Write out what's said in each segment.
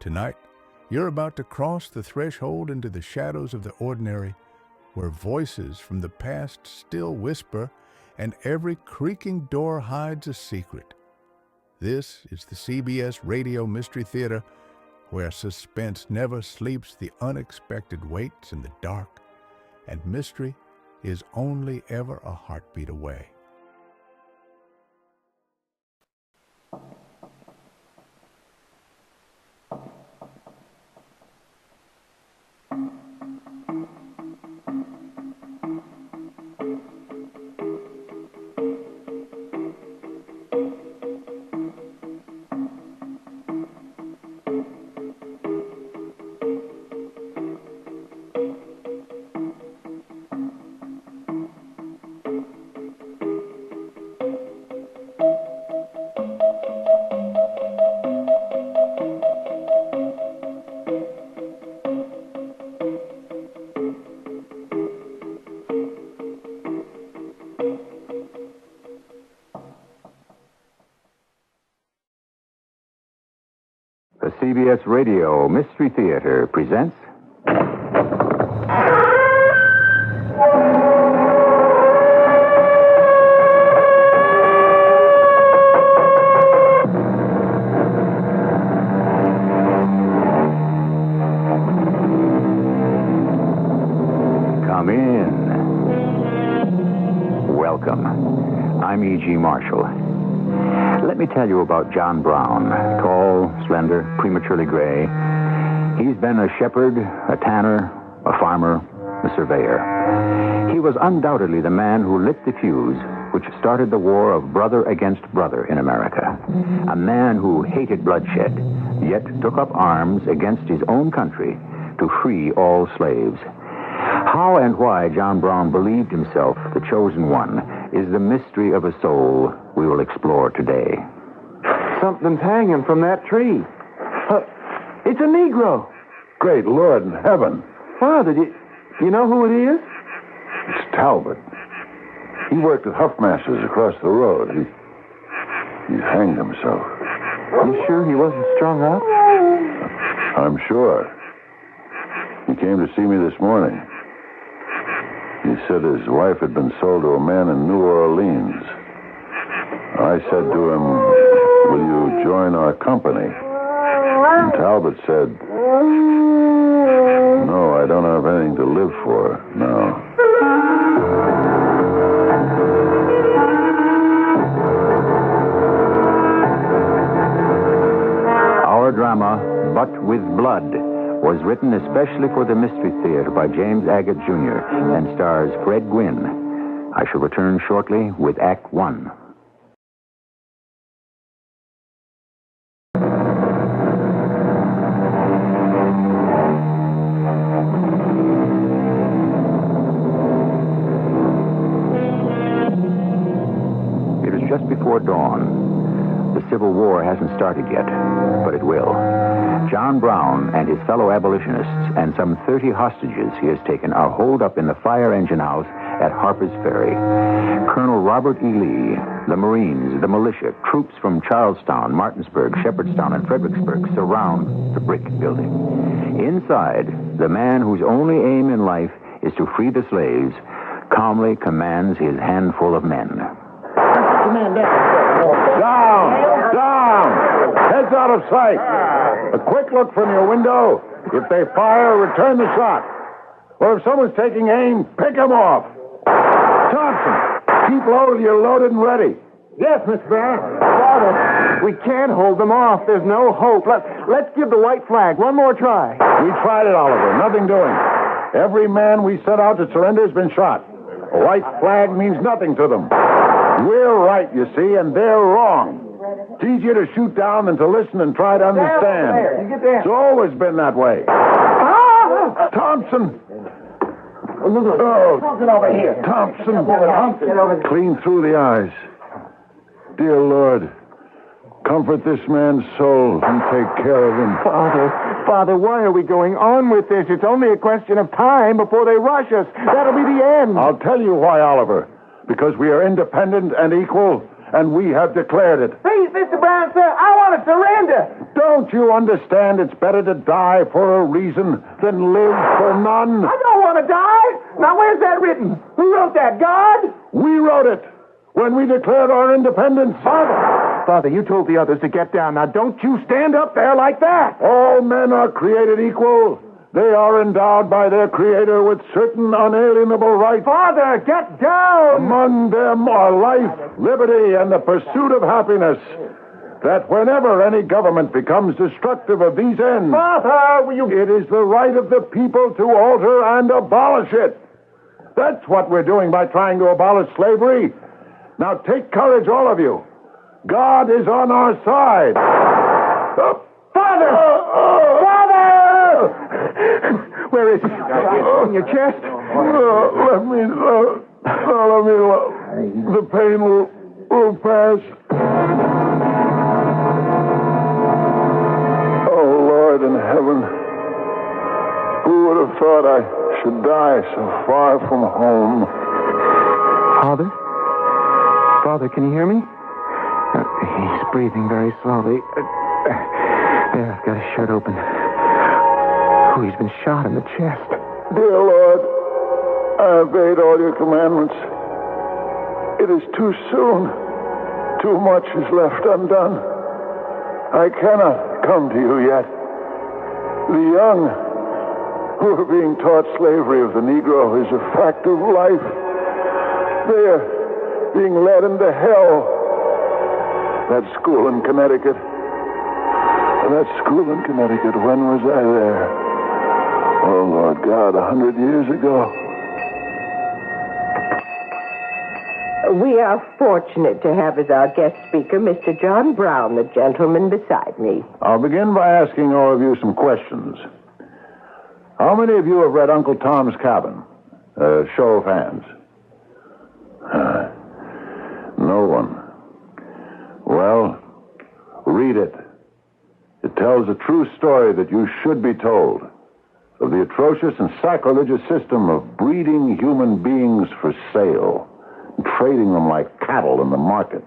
Tonight, you're about to cross the threshold into the shadows of the ordinary, where voices from the past still whisper and every creaking door hides a secret. This is the CBS Radio Mystery Theater, where suspense never sleeps, the unexpected waits in the dark, and mystery is only ever a heartbeat away. The CBS Radio Mystery Theater presents... Come in. Welcome. I'm E.G. Marshall. Let me tell you about John Brown. Tall, slender, prematurely gray. He's been a shepherd, a tanner, a farmer, a surveyor. He was undoubtedly the man who lit the fuse which started the war of brother against brother in America. A man who hated bloodshed, yet took up arms against his own country to free all slaves. How and why John Brown believed himself the chosen one is the mystery of a soul we will explore today. Something's hanging from that tree. It's a Negro. Great Lord in heaven. Father, do you know who it is? It's Talbot. He worked at Huffmaster's across the road. He hanged himself. You sure he wasn't strung up? I'm sure. He came to see me this morning. He said his wife had been sold to a man in New Orleans. I said to him, "Will you join our company?" And Talbot said, "No, I don't have anything to live for now." Our drama, But with Blood, was written especially for the Mystery Theater by James Agate Jr. and stars Fred Gwynne. I shall return shortly with Act One. It is just before dawn. The Civil War hasn't started yet, but it will. John Brown and his fellow abolitionists and some 30 hostages he has taken are holed up in the fire engine house at Harper's Ferry. Colonel Robert E. Lee, the Marines, the militia, troops from Charlestown, Martinsburg, Shepherdstown, and Fredericksburg surround the brick building. Inside, the man whose only aim in life is to free the slaves calmly commands his handful of men. Down! Heads out of sight. A quick look from your window. If they fire, return the shot. Or if someone's taking aim, pick them off. Thompson, keep low till you're loaded and ready. Yes, Miss Brown. Father, we can't hold them off. There's no hope. Let's give the white flag one more try. We tried it, Oliver. Nothing doing. Every man we sent out to surrender has been shot. A white flag means nothing to them. We're right, you see, and they're wrong. It's easier to shoot down than to listen and try to understand. It's always been that way. Thompson! Oh, Thompson over here. Thompson! Clean through the eyes. Dear Lord, comfort this man's soul and take care of him. Father, why are we going on with this? It's only a question of time before they rush us. That'll be the end. I'll tell you why, Oliver. Because we are independent and equal, and we have declared it. Please, Mr. Brown, sir, I want to surrender. Don't you understand it's better to die for a reason than live for none? I don't want to die. Now, where's that written? Who wrote that? God? We wrote it when we declared our independence. Father, you told the others to get down. Now, don't you stand up there like that. All men are created equal. They are endowed by their Creator with certain unalienable rights. Father, get down. Among them are life, liberty, and the pursuit of happiness. That whenever any government becomes destructive of these ends, Father, will you... it is the right of the people to alter and abolish it. That's what we're doing by trying to abolish slavery. Now take courage, all of you. God is on our side. Father! Father! Where is he? In your chest? Let me. The pain will pass. Oh, Lord in heaven, who would have thought I should die so far from home? Father? Father, can you hear me? He's breathing very slowly. There, I've got his shirt open. Oh, he's been shot in the chest. Dear Lord, I obeyed all your commandments. It is too soon. Too much is left undone. I cannot come to you yet. The young who are being taught slavery of the Negro is a fact of life. They are being led into hell. That school in Connecticut. When was I there? Oh, Lord God, 100 years ago. We are fortunate to have as our guest speaker Mr. John Brown, the gentleman beside me. I'll begin by asking all of you some questions. How many of you have read Uncle Tom's Cabin? Show of hands. No one. Well, read it. It tells a true story that you should be told of the atrocious and sacrilegious system of breeding human beings for sale and trading them like cattle in the market.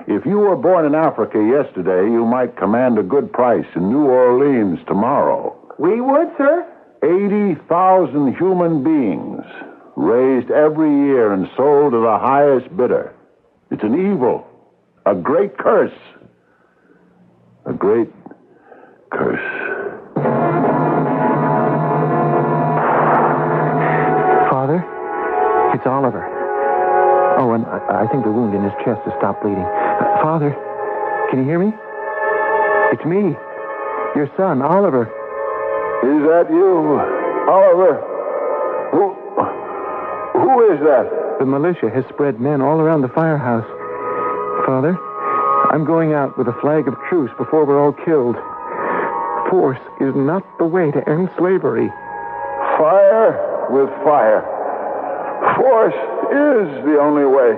If you were born in Africa yesterday, you might command a good price in New Orleans tomorrow. We would, sir? 80,000 human beings raised every year and sold to the highest bidder. It's an evil, a great curse. A great curse. Father, it's Oliver. Oh, and I think the wound in his chest has stopped bleeding. Father, can you hear me? It's me, your son, Oliver. Is that you, Oliver? Who is that? The militia has spread men all around the firehouse. Father, I'm going out with a flag of truce before we're all killed. Force is not the way to end slavery. Fire with fire. Force is the only way.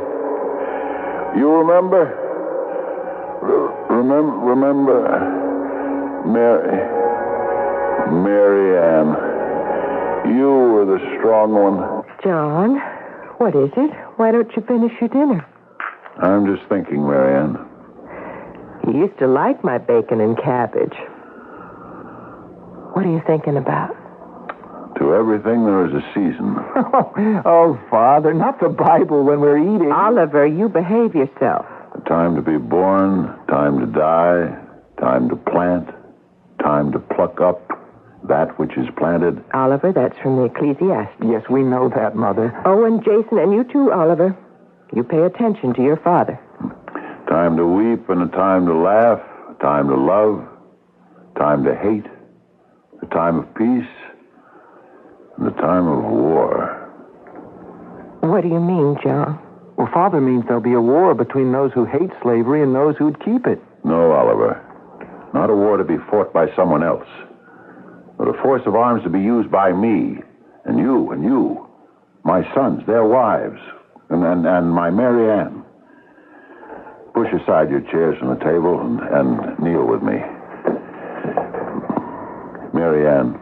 You remember? Remember Mary Ann. You were the strong one. John, what is it? Why don't you finish your dinner? I'm just thinking, Mary Ann. You used to like my bacon and cabbage. What are you thinking about? To everything there is a season. Oh, Father, not the Bible when we're eating. Oliver, you behave yourself. A time to be born, time to die, time to plant, time to pluck up that which is planted. Oliver, that's from the Ecclesiastes. Yes, we know that, Mother. Oh, and Jason, and you too, Oliver. You pay attention to your father. Time to weep and a time to laugh, a time to love, a time to hate, a time of peace, and a time of war. What do you mean, John? Well, Father means there'll be a war between those who hate slavery and those who'd keep it. No, Oliver. Not a war to be fought by someone else, but a force of arms to be used by me, and you, my sons, their wives, and my Mary Ann. Push aside your chairs from the table and kneel with me. Mary Ann,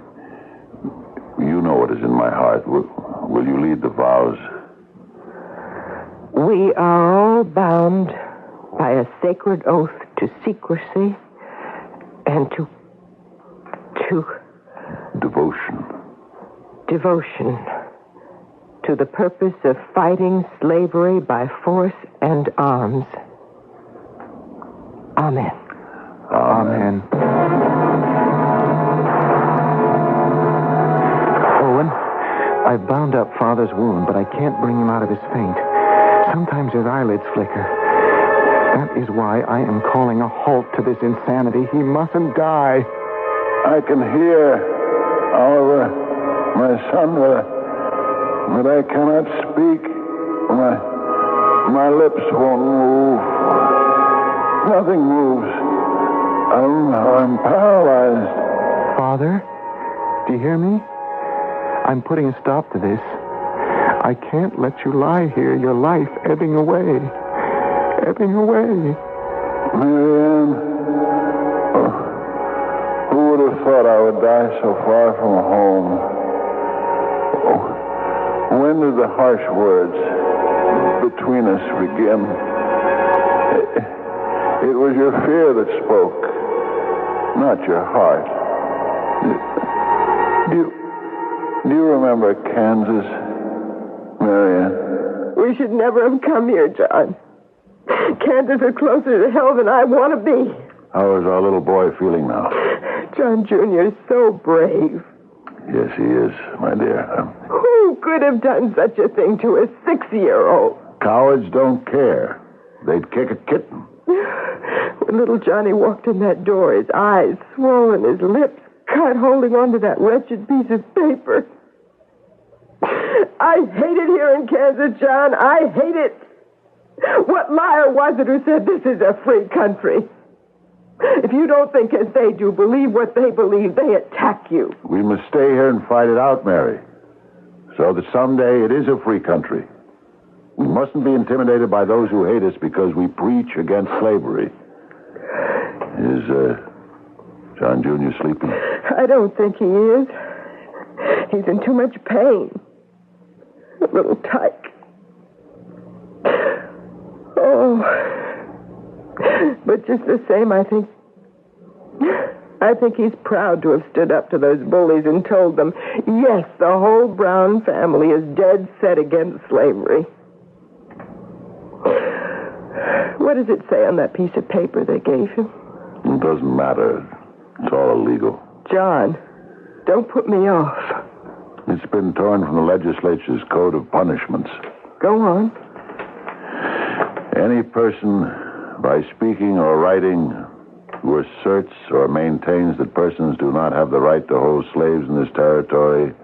you know what is in my heart. Will you lead the vows? We are all bound by a sacred oath to secrecy and to devotion to the purpose of fighting slavery by force and arms. Amen. Amen. Owen, I've bound up Father's wound, but I can't bring him out of his faint. Sometimes his eyelids flicker. That is why I am calling a halt to this insanity. He mustn't die. I can hear, Oliver, my son, but I cannot speak. My lips won't move. Nothing moves. I'm paralyzed. Father, do you hear me? I'm putting a stop to this. I can't let you lie here, your life ebbing away. Ebbing away. Marianne, who would have thought I would die so far from home? When did the harsh words between us begin? It was your fear that spoke, not your heart. Do you remember Kansas, Marianne? We should never have come here, John. Kansas is closer to hell than I want to be. How is our little boy feeling now? John Jr. is so brave. Yes, he is, my dear. Who could have done such a thing to a 6-year-old? Cowards don't care. They'd kick a kitten. When little Johnny walked in that door, his eyes swollen, his lips cut, holding on to that wretched piece of paper. I hate it here in Kansas, John. I hate it. What liar was it who said this is a free country? If you don't think as they do, believe what they believe, they attack you. We must stay here and fight it out, Mary, so that someday it is a free country. We mustn't be intimidated by those who hate us because we preach against slavery. Is John Jr. sleeping? I don't think he is. He's in too much pain. A little tyke. Oh. But just the same, I think he's proud to have stood up to those bullies and told them, yes, the whole Brown family is dead set against slavery. What does it say on that piece of paper they gave him? It doesn't matter. It's all illegal. John, don't put me off. It's been torn from the legislature's code of punishments. Go on. Any person, by speaking or writing, who asserts or maintains that persons do not have the right to hold slaves in this territory,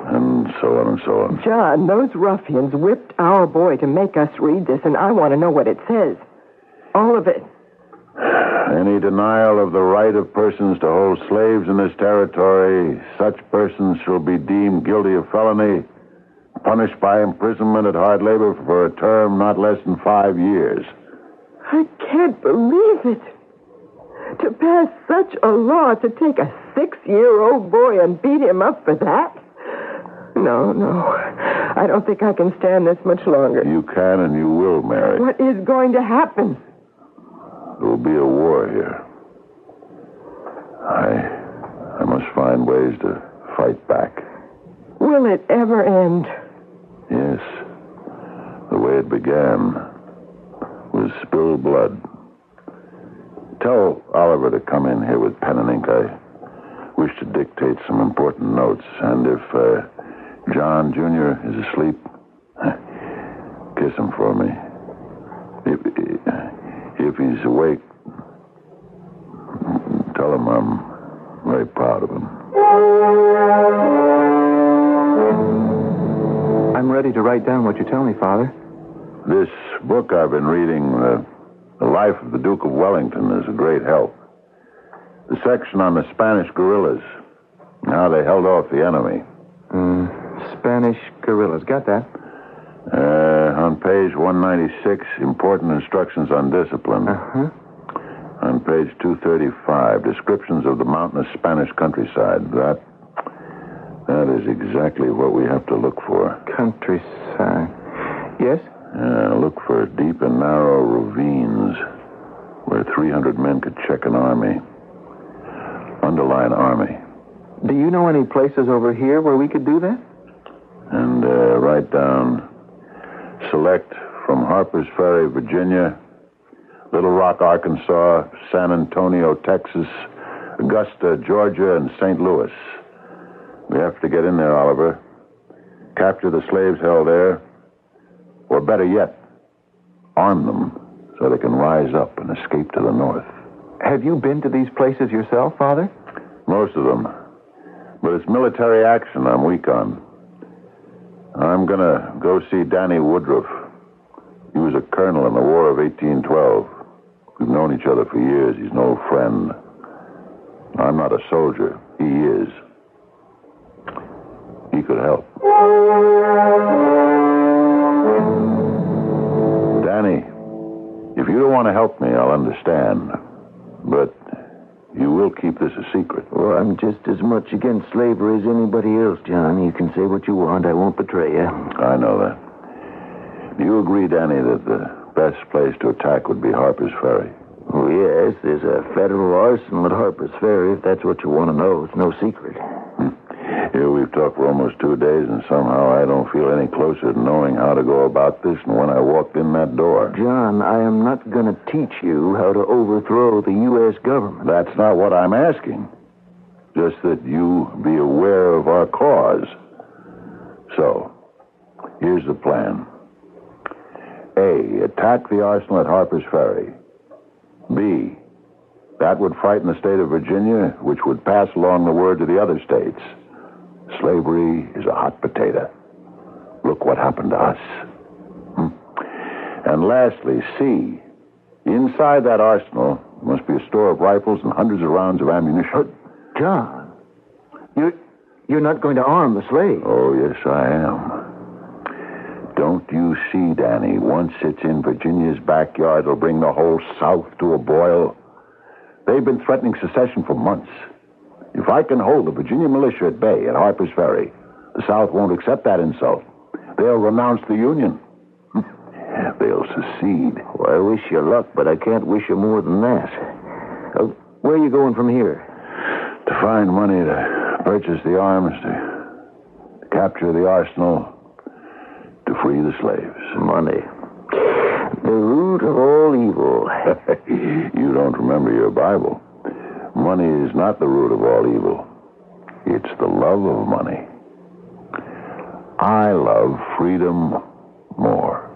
and so on and so on. John, those ruffians whipped our boy to make us read this, and I want to know what it says. All of it. Any denial of the right of persons to hold slaves in this territory, such persons shall be deemed guilty of felony, punished by imprisonment at hard labor for a term not less than 5 years. I can't believe it. To pass such a law, to take a 6-year-old boy and beat him up for that? No. I don't think I can stand this much longer. You can and you will, Mary. What is going to happen? There will be a war here. I must find ways to fight back. Will it ever end? Yes. The way it began was spilled blood. Tell Oliver to come in here with pen and ink. I wish to dictate some important notes. And if John Jr. is asleep, kiss him for me. If he's awake, tell him I'm very proud of him. I'm ready to write down what you tell me, Father. This book I've been reading, The Life of the Duke of Wellington, is a great help. The section on the Spanish guerrillas, how they held off the enemy. Spanish guerrillas. Got that? On page 196, important instructions on discipline. Uh-huh. On page 235, descriptions of the mountainous Spanish countryside. That is exactly what we have to look for. Countryside. Yes? Look for deep and narrow ravines where 300 men could check an army. Underline army. Do you know any places over here where we could do that? And write down, select from Harper's Ferry, Virginia, Little Rock, Arkansas, San Antonio, Texas, Augusta, Georgia, and St. Louis. We have to get in there, Oliver. Capture the slaves held there. Or better yet, arm them so they can rise up and escape to the north. Have you been to these places yourself, Father? Most of them. But it's military action I'm weak on. I'm going to go see Danny Woodruff. He was a colonel in the War of 1812. We've known each other for years. He's an old friend. I'm not a soldier. He is. He could help. Danny, if you don't want to help me, I'll understand. But you will keep this a secret. Well, I'm just as much against slavery as anybody else, John. You can say what you want. I won't betray you. I know that. Do you agree, Danny, that the best place to attack would be Harper's Ferry? Oh, yes. There's a federal arsenal at Harper's Ferry, if that's what you want to know. It's no secret. Here we've talked for almost 2 days, and somehow I don't feel any closer to knowing how to go about this than when I walked in that door. John, I am not going to teach you how to overthrow the U.S. government. That's not what I'm asking. Just that you be aware of our cause. So, here's the plan. A, attack the arsenal at Harper's Ferry. B, that would frighten the state of Virginia, which would pass along the word to the other states. Slavery is a hot potato. Look what happened to us. And lastly, C, inside that arsenal must be a store of rifles and hundreds of rounds of ammunition. John, you're not going to arm the slaves. Oh, yes, I am. Don't you see, Danny, once it's in Virginia's backyard, it'll bring the whole South to a boil. They've been threatening secession for months. If I can hold the Virginia militia at bay at Harper's Ferry, the South won't accept that insult. They'll renounce the Union. They'll secede. Well, I wish you luck, but I can't wish you more than that. Where are you going from here? To find money to purchase the arms, to capture the arsenal, to free the slaves. Money. The root of all evil. You don't remember your Bible. Money is not the root of all evil. It's the love of money. I love freedom more.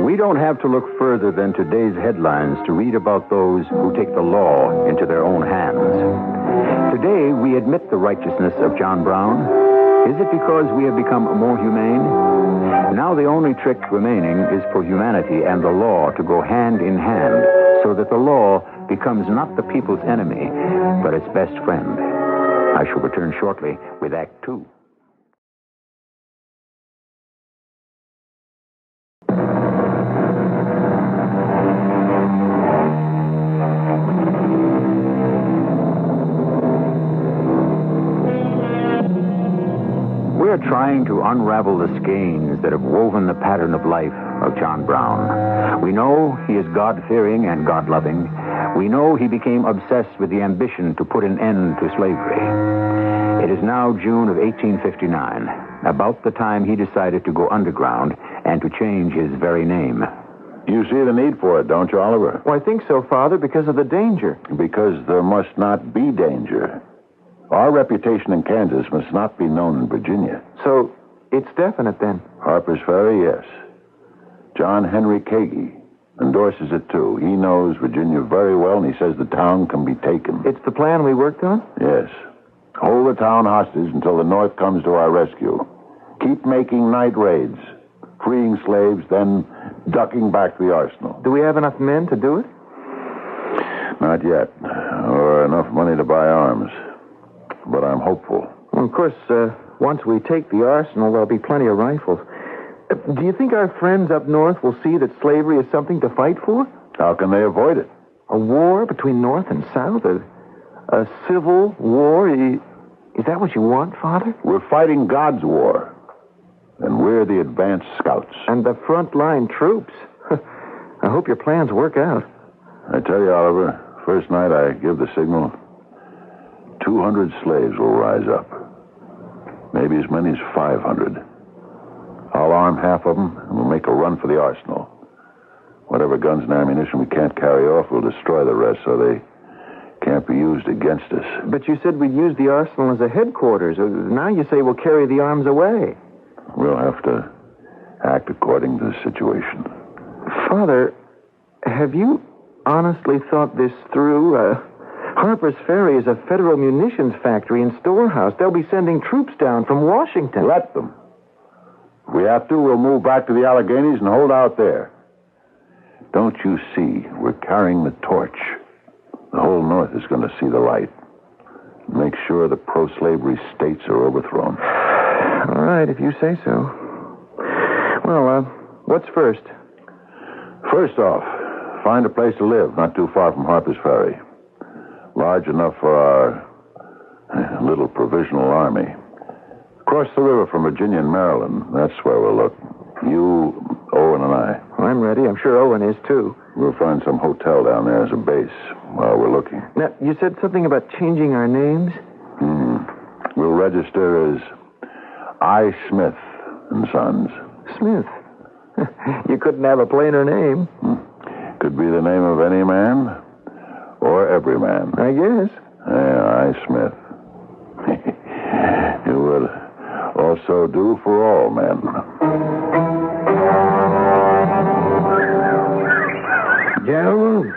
We don't have to look further than today's headlines to read about those who take the law into their own hands. Today, we admit the righteousness of John Brown. Is it because we have become more humane? Now the only trick remaining is for humanity and the law to go hand in hand so that the law becomes not the people's enemy, but its best friend. I shall return shortly with Act 2. We're trying to unravel the skeins that have woven the pattern of life of John Brown. We know he is God-fearing and God-loving. We know he became obsessed with the ambition to put an end to slavery. It is now June of 1859, about the time he decided to go underground and to change his very name. You see the need for it, don't you, Oliver? Well, I think so, Father, because of the danger. Because there must not be danger. Our reputation in Kansas must not be known in Virginia. So, it's definite then? Harper's Ferry, yes. John Henry Kagi endorses it, too. He knows Virginia very well, and he says the town can be taken. It's the plan we worked on? Yes. Hold the town hostage until the North comes to our rescue. Keep making night raids, freeing slaves, then ducking back the arsenal. Do we have enough men to do it? Not yet. Or enough money to buy arms. But I'm hopeful. Well, of course, once we take the arsenal, there'll be plenty of rifles. Do you think our friends up north will see that slavery is something to fight for? How can they avoid it? A war between North and South? A civil war? Is that what you want, Father? We're fighting God's war. And we're the advanced scouts. And the front-line troops. I hope your plans work out. I tell you, Oliver, first night I give the signal, 200 slaves will rise up. Maybe as many as 500. I'll arm half of them, and we'll make a run for the arsenal. Whatever guns and ammunition we can't carry off, we'll destroy the rest so they can't be used against us. But you said we'd use the arsenal as a headquarters. Now you say we'll carry the arms away. We'll have to act according to the situation. Father, have you honestly thought this through? Harper's Ferry is a federal munitions factory and storehouse. They'll be sending troops down from Washington. Let them. If we have to, we'll move back to the Alleghenies and hold out there. Don't you see? We're carrying the torch. The whole North is going to see the light. Make sure the pro-slavery states are overthrown. All right, if you say so. Well, what's first? First off, find a place to live not too far from Harper's Ferry. Large enough for our little provisional army. Across the river from Virginia and Maryland, that's where we'll look. You, Owen, and I. I'm ready. I'm sure Owen is, too. We'll find some hotel down there as a base while we're looking. Now, you said something about changing our names? We'll register as I. Smith and Sons. Smith? You couldn't have a plainer name. Could be the name of any man or every man. I guess. I. Smith. It would also do for all men. Gentlemen,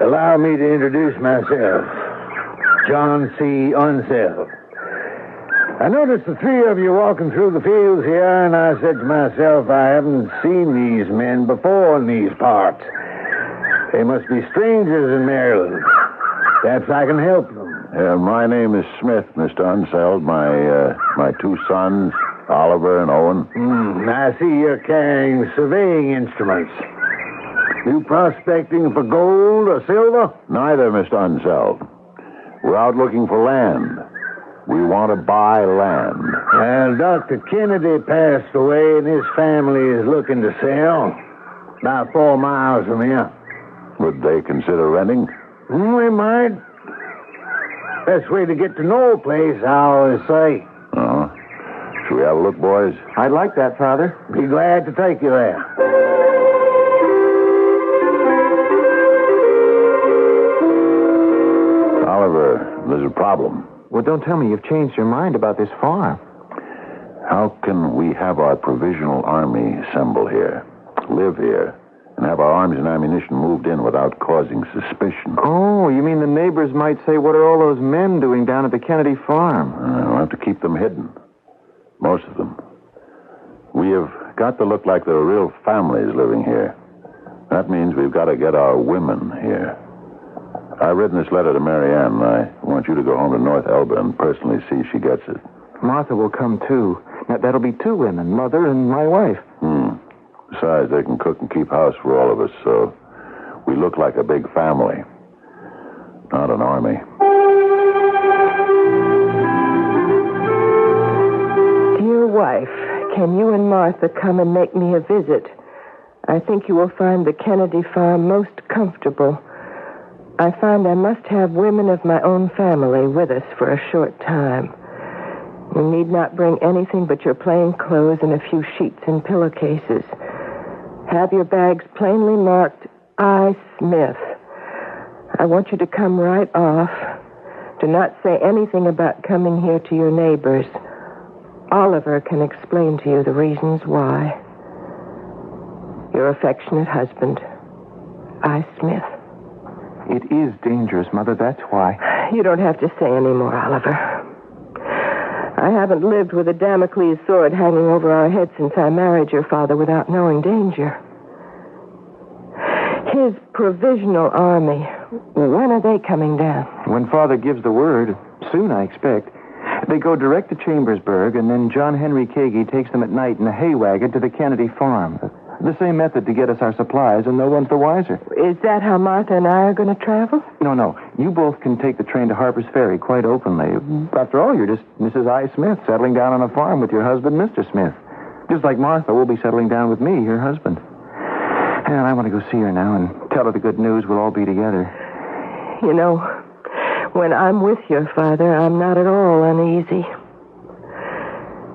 allow me to introduce myself. John C. Unseld. I noticed the three of you walking through the fields here, and I said to myself, I haven't seen these men before in these parts. They must be strangers in Maryland. Perhaps I can help them. My name is Smith, Mr. Unseld. My two sons, Oliver and Owen. I see you're carrying surveying instruments. You prospecting for gold or silver? Neither, Mr. Unseld. We're out looking for land. We want to buy land. Well, Dr. Kennedy passed away, and his family is looking to sell. About 4 miles from here. Would they consider renting? We might. Best way to get to know a place, I always say. Uh-huh. Should we have a look, boys? I'd like that, Father. Be glad to take you there. Oliver, there's a problem. Well, don't tell me you've changed your mind about this farm. How can we have our provisional army assemble here, live here, and have our arms and ammunition moved in without causing suspicion? Oh, you mean the neighbors might say, what are all those men doing down at the Kennedy farm? We'll have to keep them hidden. Most of them. We have got to look like there are real families living here. That means we've got to get our women here. I've written this letter to Mary Ann, and I want you to go home to North Elba and personally see she gets it. Martha will come, too. Now, that'll be 2 women, Mother and my wife. Besides, they can cook and keep house for all of us, so we look like a big family, not an army. Dear wife, can you and Martha come and make me a visit? I think you will find the Kennedy farm most comfortable. I find I must have women of my own family with us for a short time. You need not bring anything but your plain clothes and a few sheets and pillowcases. Have your bags plainly marked, I. Smith. I want you to come right off. Do not say anything about coming here to your neighbors. Oliver can explain to you the reasons why. Your affectionate husband, I. Smith. It is dangerous, Mother, that's why. You don't have to say any more, Oliver. I haven't lived with a Damocles sword hanging over our heads since I married your father without knowing danger. His provisional army, when are they coming down? When Father gives the word, soon, I expect. They go direct to Chambersburg, and then John Henry Kagi takes them at night in a hay wagon to the Kennedy farm. The same method to get us our supplies, and no one's the wiser. Is that how Martha and I are going to travel? No. You both can take the train to Harper's Ferry quite openly. After all, you're just Mrs. I. Smith, settling down on a farm with your husband, Mr. Smith. Just like Martha will be settling down with me, your husband. And I want to go see her now and tell her the good news. We'll all be together. You know, when I'm with your father, I'm not at all uneasy.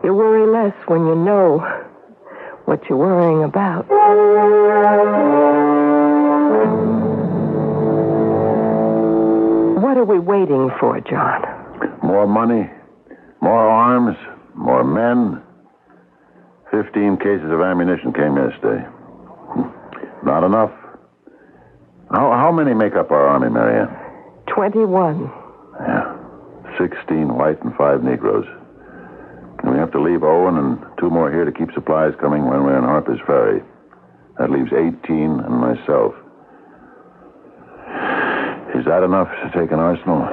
You worry less when you know what you're worrying about. What are we waiting for, John? More money, more arms, more men. 15 cases of ammunition came yesterday. Not enough. How many make up our army, Marianne? 21. Yeah. 16 white and 5 Negroes. And we have to leave Owen and 2 more here to keep supplies coming when we're in Harper's Ferry. That leaves 18 and myself. Is that enough to take an arsenal?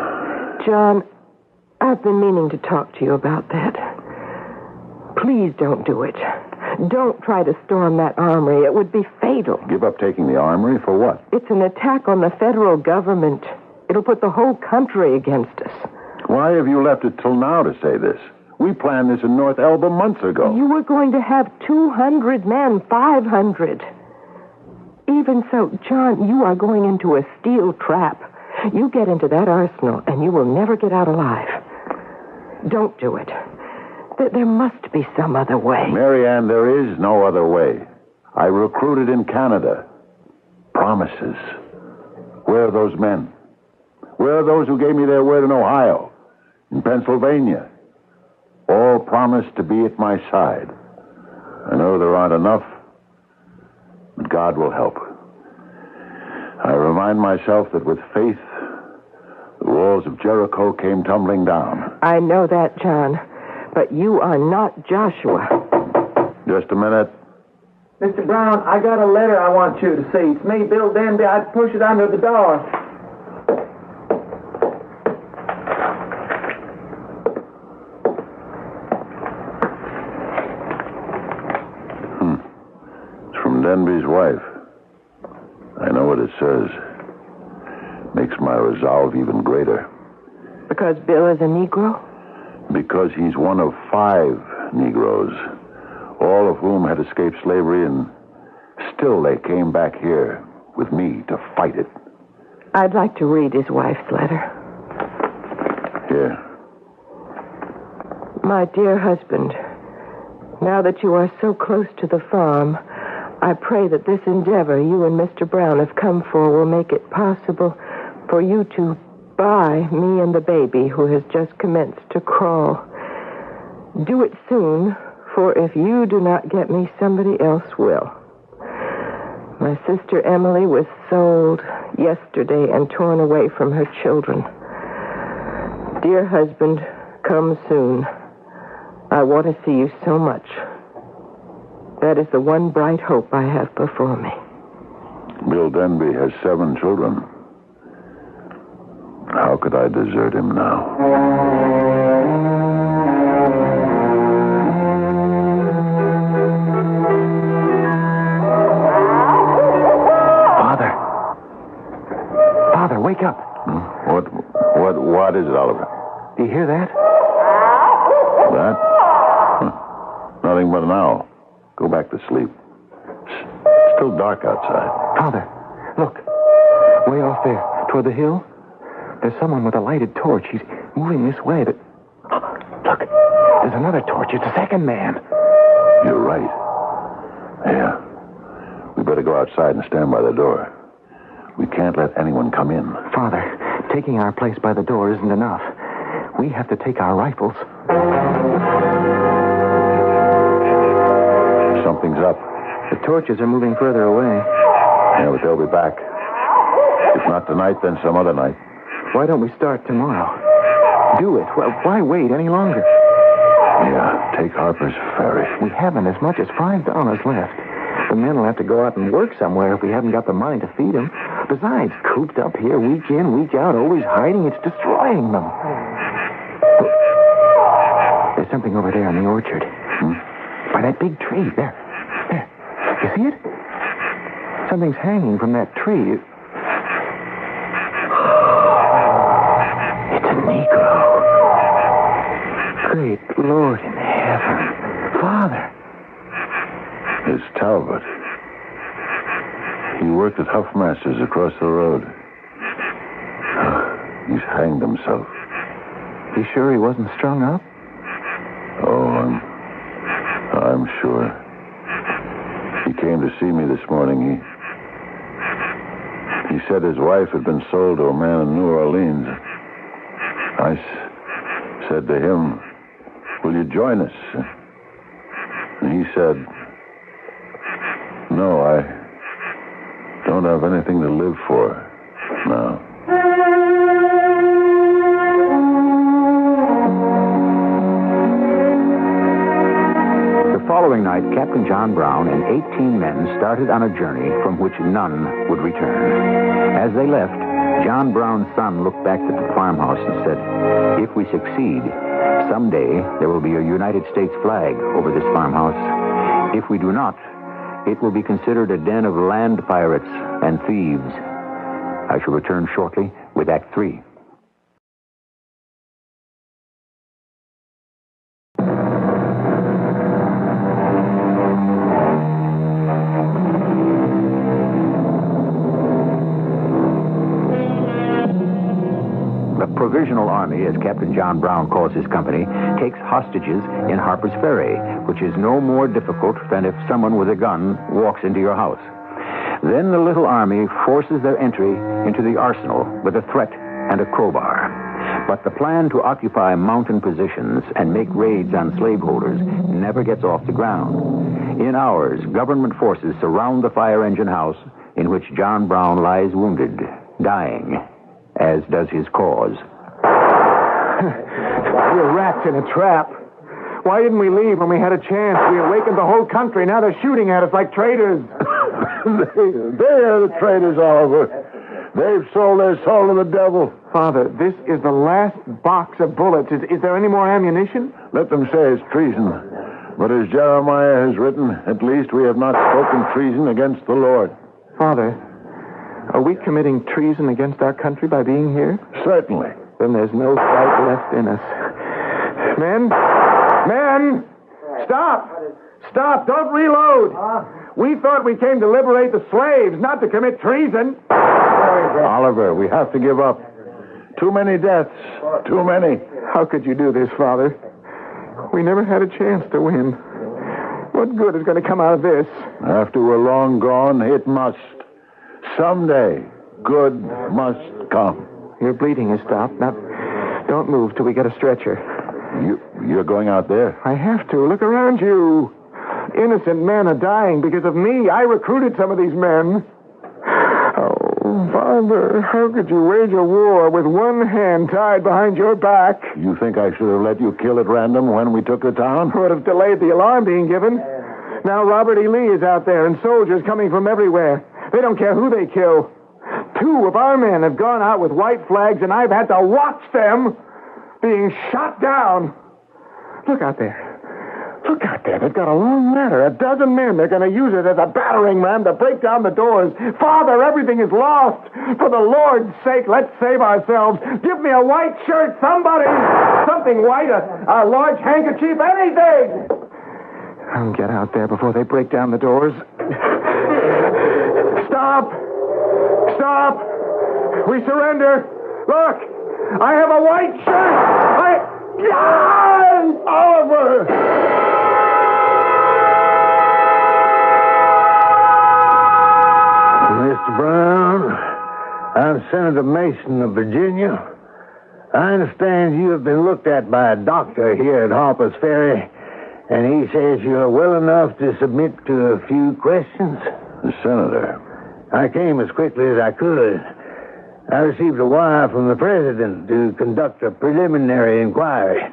John, I've been meaning to talk to you about that. Please don't do it. Don't try to storm that armory. It would be fatal. Give up taking the armory for what? It's an attack on the federal government. It'll put the whole country against us. Why have you left it till now to say this? We planned this in North Elba months ago. You were going to have 200 men, 500. Even so, John, you are going into a steel trap. You get into that arsenal, and you will never get out alive. Don't do it. There must be some other way. Marianne, there is no other way. I recruited in Canada. Promises. Where are those men? Where are those who gave me their word in Ohio? In Pennsylvania? All promised to be at my side. I know there aren't enough, but God will help. I remind myself that with faith, the walls of Jericho came tumbling down. I know that, John, but you are not Joshua. Just a minute. Mr. Brown, I got a letter I want you to see. It's me, Bill Denby. I'd push it under the door. Denby's wife. I know what it says. Makes my resolve even greater. Because Bill is a Negro? Because he's one of 5 Negroes, all of whom had escaped slavery, and still they came back here with me to fight it. I'd like to read his wife's letter. Here. My dear husband, now that you are so close to the farm, I pray that this endeavor you and Mr. Brown have come for will make it possible for you to buy me and the baby who has just commenced to crawl. Do it soon, for if you do not get me, somebody else will. My sister Emily was sold yesterday and torn away from her children. Dear husband, come soon. I want to see you so much. That is the one bright hope I have before me. Bill Denby has 7 children. How could I desert him now? Father, wake up. What is it, Oliver? Do you hear that? That? Nothing but an owl. Go back to sleep. It's still dark outside. Father, look. Way off there, toward the hill. There's someone with a lighted torch. He's moving this way, but... Look, there's another torch. It's a second man. You're right. Yeah. We better go outside and stand by the door. We can't let anyone come in. Father, taking our place by the door isn't enough. We have to take our rifles. Something's up. The torches are moving further away. Yeah, but they'll be back. If not tonight, then some other night. Why don't we start tomorrow? Do it. Well, why wait any longer? Yeah, take Harper's Ferry. We haven't as much as $5 left. The men will have to go out and work somewhere if we haven't got the money to feed them. Besides, cooped up here week in, week out, always hiding, it's destroying them. There's something over there in the orchard. By that big tree. There. You see it? Something's hanging from that tree. It's a Negro. Great Lord in heaven. Father. It's Talbot. He worked at Huffmaster's across the road. He's hanged himself. You sure he wasn't strung up? Oh, I'm sure. He came to see me this morning. He said his wife had been sold to a man in New Orleans. I said to him, "Will you join us?" And he said, "No, I don't have anything to live for now." The following night, Captain John Brown and 18 men started on a journey from which none would return. As they left, John Brown's son looked back at the farmhouse and said, "If we succeed, someday there will be a United States flag over this farmhouse. If we do not, it will be considered a den of land pirates and thieves." I shall return shortly with Act 3. The Provisional Army, as Captain John Brown calls his company, takes hostages in Harper's Ferry, which is no more difficult than if someone with a gun walks into your house. Then the little army forces their entry into the arsenal with a threat and a crowbar. But the plan to occupy mountain positions and make raids on slaveholders never gets off the ground. In hours, government forces surround the fire engine house in which John Brown lies wounded, dying, as does his cause. We're rats in a trap. Why didn't we leave when we had a chance? We awakened the whole country. Now they're shooting at us like traitors. They are the traitors, Oliver. They've sold their soul to the devil. Father, this is the last box of bullets. Is there any more ammunition? Let them say it's treason. But as Jeremiah has written, at least we have not spoken treason against the Lord. Father, are we committing treason against our country by being here? Certainly. Then there's no fight left in us. Men! Men! Stop! Stop! Don't reload! We thought we came to liberate the slaves, not to commit treason. Oliver, we have to give up. Too many deaths. Too many. How could you do this, Father? We never had a chance to win. What good is going to come out of this? After we're long gone, it must. Someday, good must come. Your bleeding has stopped. Now, don't move till we get a stretcher. You're going out there? I have to. Look around you. Innocent men are dying because of me. I recruited some of these men. Oh, Father, how could you wage a war with one hand tied behind your back? You think I should have let you kill at random when we took the town? Would have delayed the alarm being given. Now Robert E. Lee is out there and soldiers coming from everywhere. They don't care who they kill. 2 of our men have gone out with white flags, and I've had to watch them being shot down. Look out there. Look out there. They've got a long ladder. 12 men. They're going to use it as a battering ram to break down the doors. Father, everything is lost. For the Lord's sake, let's save ourselves. Give me a white shirt, somebody. Something white, a large handkerchief, anything. I'll get out there before they break down the doors. Stop! Stop! We surrender. Look, I have a white shirt. Oliver! Mr. Brown, I'm Senator Mason of Virginia. I understand you have been looked at by a doctor here at Harper's Ferry, and he says you're well enough to submit to a few questions. Senator. I came as quickly as I could. I received a wire from the president to conduct a preliminary inquiry.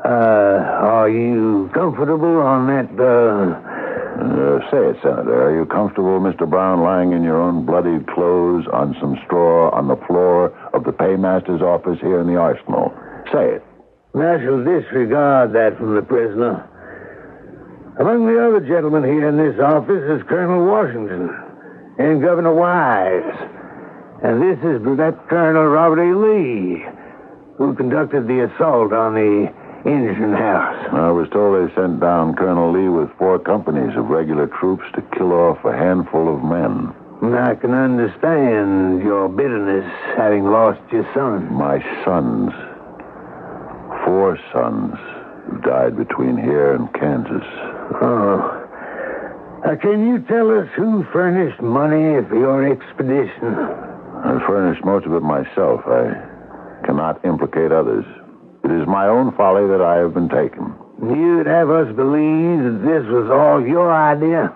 Are you comfortable on that, Say it, Senator. Are you comfortable, Mr. Brown, lying in your own bloodied clothes on some straw on the floor of the paymaster's office here in the arsenal? Say it. I shall disregard that from the prisoner. Among the other gentlemen here in this office is Colonel Washington and Governor Wise. And this is Lieutenant Colonel Robert E. Lee, who conducted the assault on the engine house. I was told they sent down Colonel Lee with 4 companies of regular troops to kill off a handful of men. I can understand your bitterness having lost your son. My sons. 4 sons who died between here and Kansas. Oh. Can you tell us who furnished money for your expedition? I furnished most of it myself. I cannot implicate others. It is my own folly that I have been taken. You'd have us believe that this was all your idea?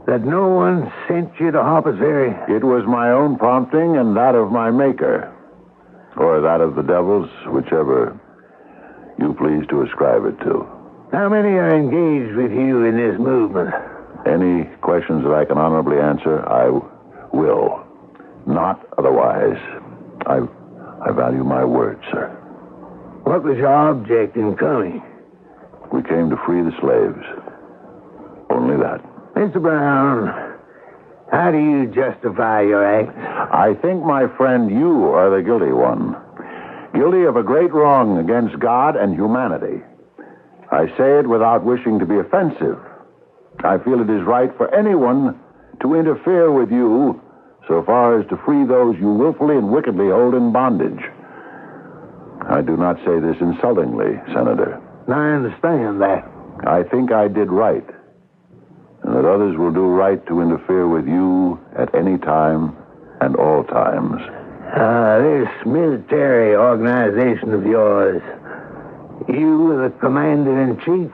That no one sent you to Harper's Ferry? It was my own prompting and that of my maker. Or that of the devils, whichever you please to ascribe it to. How many are engaged with you in this movement? Any questions that I can honorably answer, I will. Not otherwise. I value my word, sir. What was your object in coming? We came to free the slaves. Only that. Mr. Brown, how do you justify your acts? I think, my friend, you are the guilty one. Guilty of a great wrong against God and humanity. I say it without wishing to be offensive. I feel it is right for anyone to interfere with you so far as to free those you willfully and wickedly hold in bondage. I do not say this insultingly, Senator. I understand that. I think I did right, and that others will do right to interfere with you at any time and all times. This military organization of yours, you were the commander-in-chief?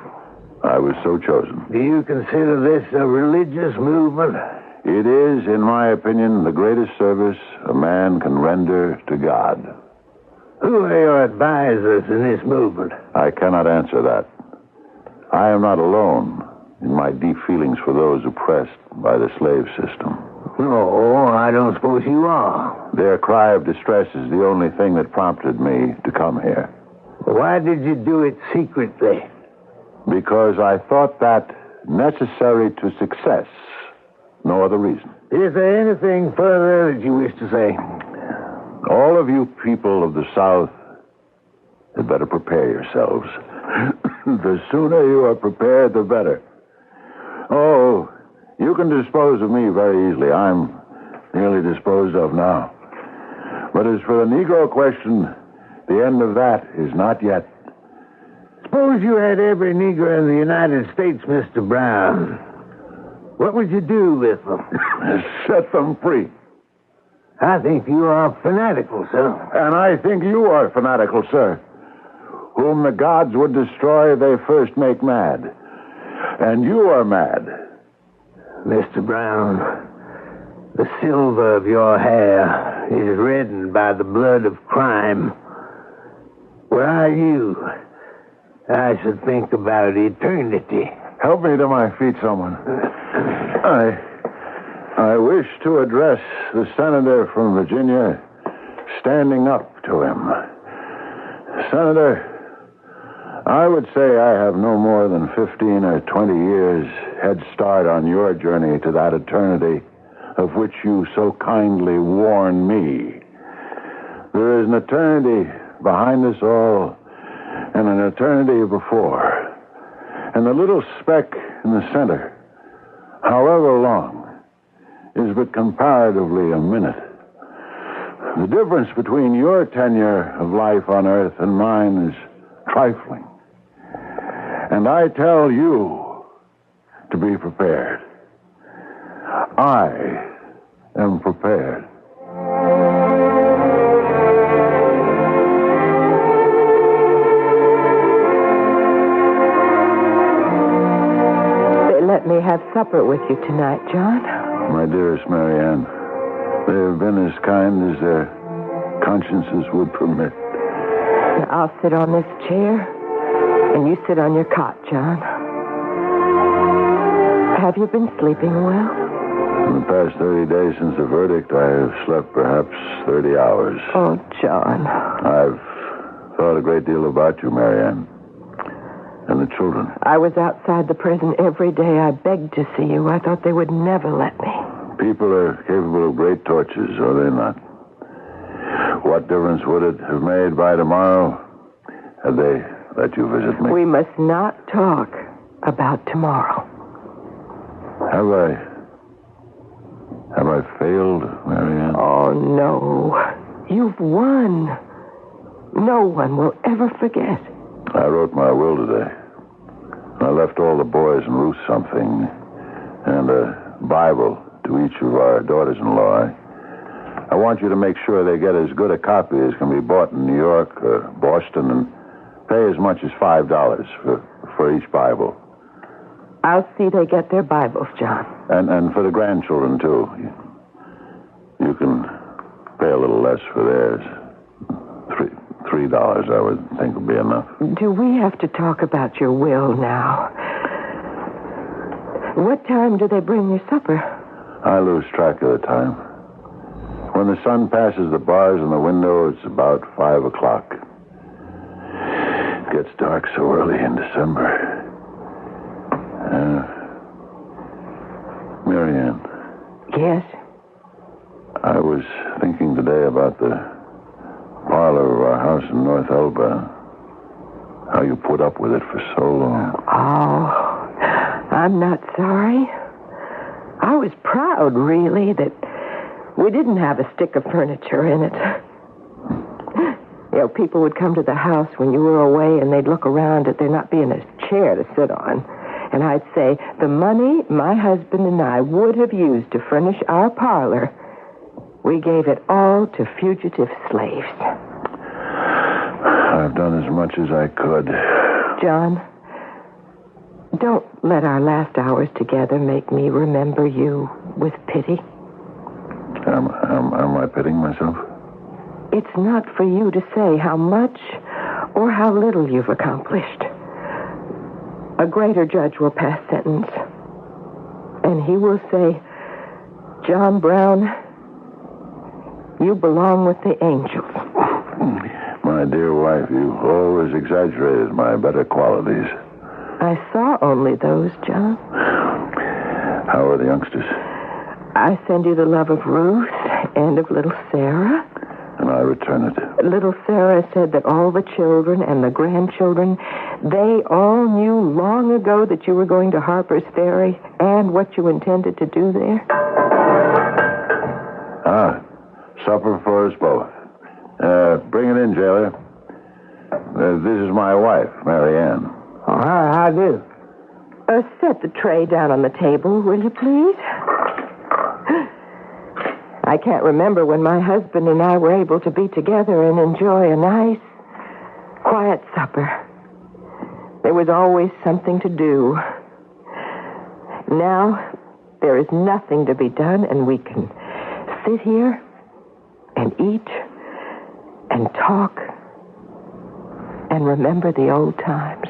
I was so chosen. Do you consider this a religious movement? It is, in my opinion, the greatest service a man can render to God. Who are your advisors in this movement? I cannot answer that. I am not alone in my deep feelings for those oppressed by the slave system. No, I don't suppose you are. Their cry of distress is the only thing that prompted me to come here. Why did you do it secretly? Because I thought that necessary to success. No other reason. Is there anything further that you wish to say? All of you people of the South had better prepare yourselves. The sooner you are prepared, the better. Oh, you can dispose of me very easily. I'm nearly disposed of now. But as for the Negro question, the end of that is not yet. Suppose you had every Negro in the United States, Mr. Brown. What would you do with them? Set them free. I think you are fanatical, sir. And I think you are fanatical, sir. Whom the gods would destroy, they first make mad. And you are mad. Mr. Brown, the silver of your hair is reddened by the blood of crime. Were I you, I should think about eternity. Help me to my feet, someone. I wish to address the senator from Virginia, standing up to him. Senator, I would say I have no more than 15 or 20 years head start on your journey to that eternity of which you so kindly warn me. There is an eternity behind us all and an eternity before. And the little speck in the center, however long, is but comparatively a minute. The difference between your tenure of life on Earth and mine is trifling. And I tell you to be prepared. I am prepared. They let me have supper with you tonight, John. My dearest Marianne, they have been as kind as their consciences would permit. I'll sit on this chair, and you sit on your cot, John. Have you been sleeping well? In the past 30 days since the verdict, I have slept perhaps 30 hours. Oh, John. I've thought a great deal about you, Marianne. And the children? I was outside the prison every day. I begged to see you. I thought they would never let me. People are capable of great tortures, are they not? What difference would it have made by tomorrow had they let you visit me? We must not talk about tomorrow. Have I failed, Marianne? Oh, no. You've won. No one will ever forget. I wrote my will today. I left all the boys and Ruth something, and a Bible to each of our daughters-in-law. I want you to make sure they get as good a copy as can be bought in New York or Boston, and pay as much as $5 for each Bible. I'll see they get their Bibles, John. And for the grandchildren, too. You can pay a little less for theirs. $3, I would think, would be enough. Do we have to talk about your will now? What time do they bring your supper? I lose track of the time. When the sun passes the bars in the window, it's about 5 o'clock. It gets dark so early in December. Marianne. Yes? I was thinking today about the parlor of our house in North Elba. How you put up with it for so long. Oh, I'm not sorry. I was proud, really, that we didn't have a stick of furniture in it. You know, people would come to the house when you were away, and they'd look around at there not being a chair to sit on. And I'd say, the money my husband and I would have used to furnish our parlor, we gave it all to fugitive slaves. I've done as much as I could. John, don't let our last hours together make me remember you with pity. Am I pitying myself? It's not for you to say how much or how little you've accomplished. A greater judge will pass sentence, and he will say, John Brown, you belong with the angels. My dear wife, you always exaggerated my better qualities. I saw only those, John. How are the youngsters? I send you the love of Ruth and of little Sarah. And I return it. Little Sarah said that all the children and the grandchildren, they all knew long ago that you were going to Harper's Ferry and what you intended to do there. Supper for us both. Bring it in, jailer. This is my wife, Marianne. Oh, how do? Set the tray down on the table, will you please? I can't remember when my husband and I were able to be together and enjoy a nice, quiet supper. There was always something to do. Now, there is nothing to be done, and we can sit here and eat and talk and remember the old times.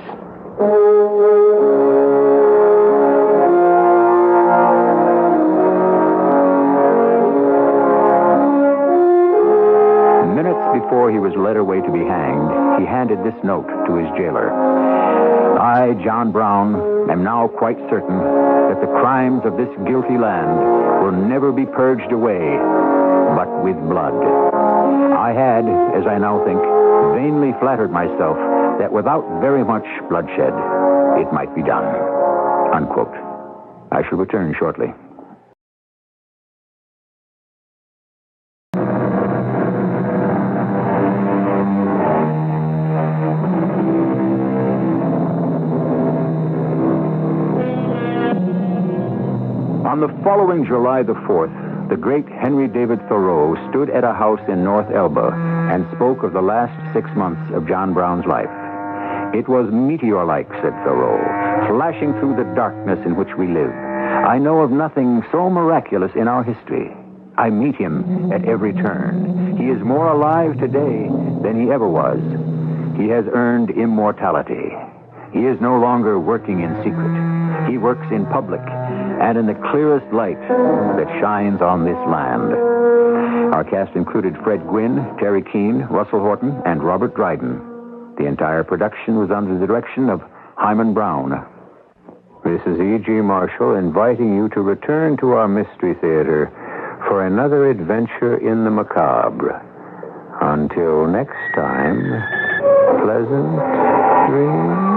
Before he was led away to be hanged, he handed this note to his jailer. I, John Brown, am now quite certain that the crimes of this guilty land will never be purged away, but with blood. I had, as I now think, vainly flattered myself that without very much bloodshed, it might be done. Unquote. I shall return shortly. On the following July the 4th, the great Henry David Thoreau stood at a house in North Elba and spoke of the last 6 months of John Brown's life. It was meteor-like, said Thoreau, flashing through the darkness in which we live. I know of nothing so miraculous in our history. I meet him at every turn. He is more alive today than he ever was. He has earned immortality. He is no longer working in secret. He works in public and in the clearest light that shines on this land. Our cast included Fred Gwynne, Terry Keane, Russell Horton, and Robert Dryden. The entire production was under the direction of Hyman Brown. This is E.G. Marshall inviting you to return to our Mystery Theater for another adventure in the macabre. Until next time, pleasant dreams.